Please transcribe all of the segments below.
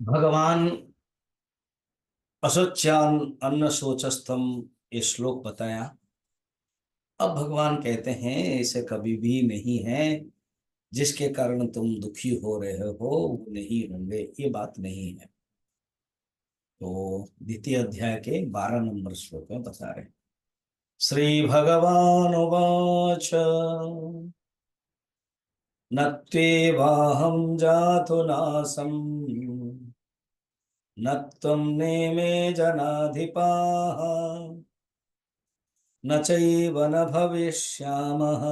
भगवान अशोच्यान अन्न शोचस्तम, ये श्लोक बताया। अब भगवान कहते हैं ऐसे कभी भी नहीं है, जिसके कारण तुम दुखी हो रहे हो वो नहीं होंगे, ये बात नहीं है। तो द्वितीय अध्याय के 12 नंबर श्लोक में बता रहे, श्री भगवान उवाच न त्वेवाहं जातु नासं न त्वं नेमे जनाधिपाः न चैव न भविष्यामः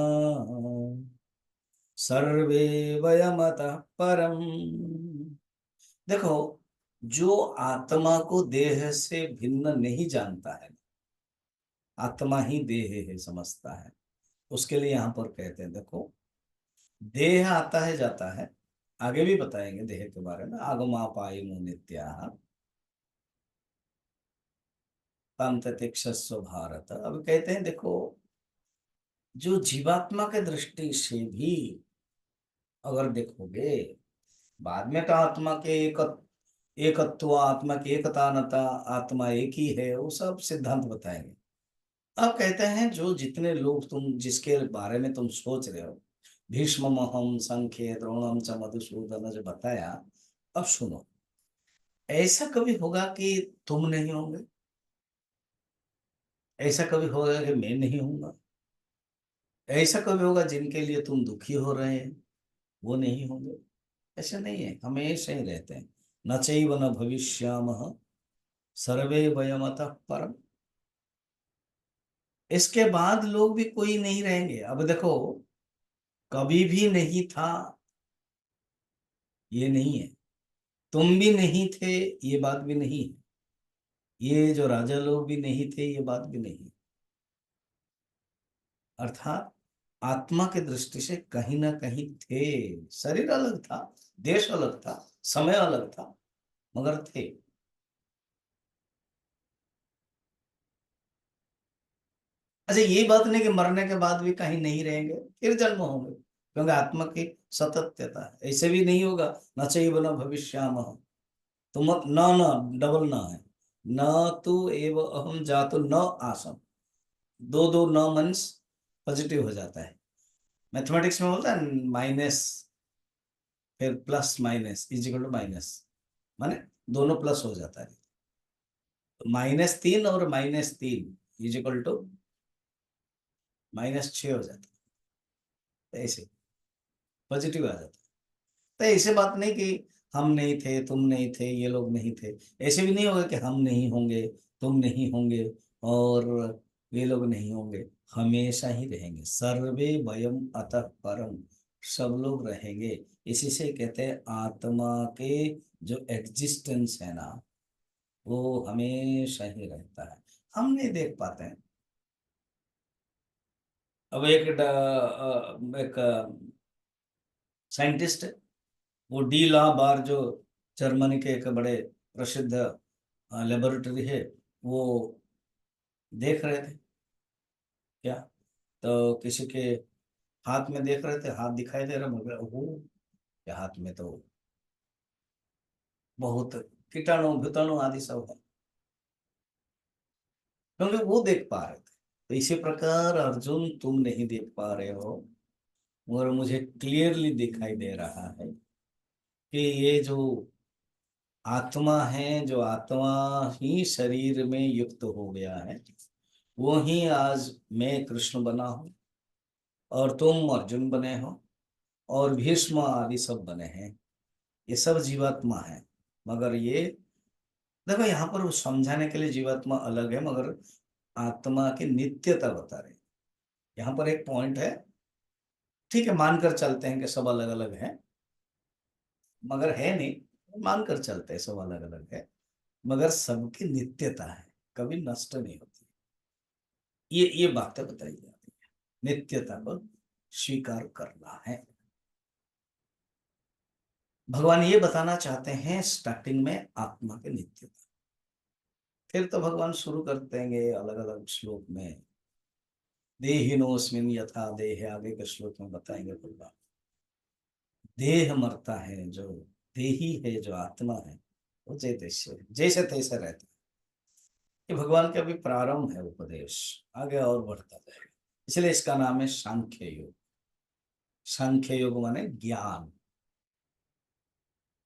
सर्वे वयमतः परम। देखो, जो आत्मा को देह से भिन्न नहीं जानता है, आत्मा ही देह है समझता है, उसके लिए यहाँ पर कहते हैं देखो, देह आता है जाता है, आगे भी बताएंगे देह के बारे में, आगमापायिनो नित्याः तंततिक्षस्व भारत। अब कहते हैं देखो, जो जीवात्मा के दृष्टि से भी अगर देखोगे, बाद में तो आत्मा के एकत्व, आत्मा की एकता अनता, आत्मा एक ही है, वो सब सिद्धांत बताएंगे। अब कहते हैं जो जितने लोग तुम जिसके बारे में तुम सोच रहे हो, भीष्म महम संख्य द्रोणम च मधुसूदन जो बताया, अब सुनो, ऐसा कभी होगा कि तुम नहीं होंगे? ऐसा कभी होगा कि मैं नहीं होऊंगा? ऐसा कभी होगा जिनके लिए तुम दुखी हो रहे हैं वो नहीं होंगे? ऐसा नहीं है, हमेशा ही रहते हैं। न चैव न भविष्यामः सर्वे वयमतः परम। इसके बाद लोग भी कोई नहीं रहेंगे। अब देखो, कभी भी नहीं था ये नहीं है, तुम भी नहीं थे ये बात भी नहीं है, ये जो राजा लोग भी नहीं थे ये बात भी नहीं है। अर्थात आत्मा की दृष्टि से कहीं ना कहीं थे। शरीर अलग था, देश अलग था, समय अलग था, मगर थे। अच्छा, ये बात नहीं कि मरने के बाद भी कहीं नहीं रहेंगे, फिर जन्म होंगे, क्योंकि आत्मा की सतत्यता है। ऐसे भी नहीं होगा न चैव न भविष्यामः, तुम न, न डबल न है, न तु एव अहम जातु न आसम, दो दो न मंस पॉजिटिव हो जाता है। मैथमेटिक्स में बोलता है माइनस, फिर plus minus is equal to minus, माने दोनों प्लस हो जाता है। तो -3 और -3 इज इक्वल टू -6 हो जाता है। तो ऐसे पॉजिटिव आ जाता है। तो ऐसे बात नहीं कि हम नहीं थे, तुम नहीं थे, ये लोग नहीं थे। ऐसे भी नहीं होगा कि हम नहीं होंगे, तुम नहीं होंगे और ये लोग नहीं होंगे। हमेशा ही रहेंगे, सर्वे वयम अतः परम, सब लोग रहेंगे। इसी से कहते हैं आत्मा के जो एग्जिस्टेंस है ना, वो हमेशा ही रहता है, हम नहीं देख पाते हैं। अब एक साइंटिस्ट है, वो डी ला बार, जो जर्मनी के एक बड़े प्रसिद्ध लेबोरेटरी है, वो देख रहे थे क्या, तो किसी के हाथ में देख रहे थे, हाथ दिखाई दे रहा, मगर वो के हाथ में तो बहुत कीटाणु भूताणु आदि सब है, क्योंकि वो देख पा रहे थे। तो इसी प्रकार अर्जुन, तुम नहीं देख पा रहे हो, मगर मुझे क्लियरली दिखाई दे रहा है कि ये जो आत्मा है, जो आत्मा ही शरीर में युक्त हो गया है, वो ही आज मैं कृष्ण बना हूँ, और तुम अर्जुन बने हो, और भीष्म आदि सब बने हैं। ये सब जीवात्मा है, मगर ये देखो, यहाँ पर वो समझाने के लिए जीवात्मा अलग है, मगर आत्मा की नित्यता बता रहे हैं। यहाँ पर एक पॉइंट है, ठीक है, मानकर चलते हैं कि सब अलग अलग है, मगर है नहीं, मानकर चलते हैं सब अलग अलग है, मगर सबकी नित्यता है, कभी नष्ट नहीं होती। ये बातें बताई जाती है, नित्यता को स्वीकार करना है। भगवान ये बताना चाहते हैं स्टार्टिंग में आत्मा की नित्यता। फिर तो भगवान शुरू करते हैं अलग अलग श्लोक में, देहिनोस्मिन यथा देह, आगे के श्लोक में बताएंगे भगवान। देह मरता है, जो देही है, जो आत्मा है, वो जैसे जैसे तैसे रहता है। ये भगवान का भी प्रारंभ है उपदेश, आगे और बढ़ता जाएगा। इसलिए इसका नाम है सांख्य योग। सांख्य योग माने ज्ञान।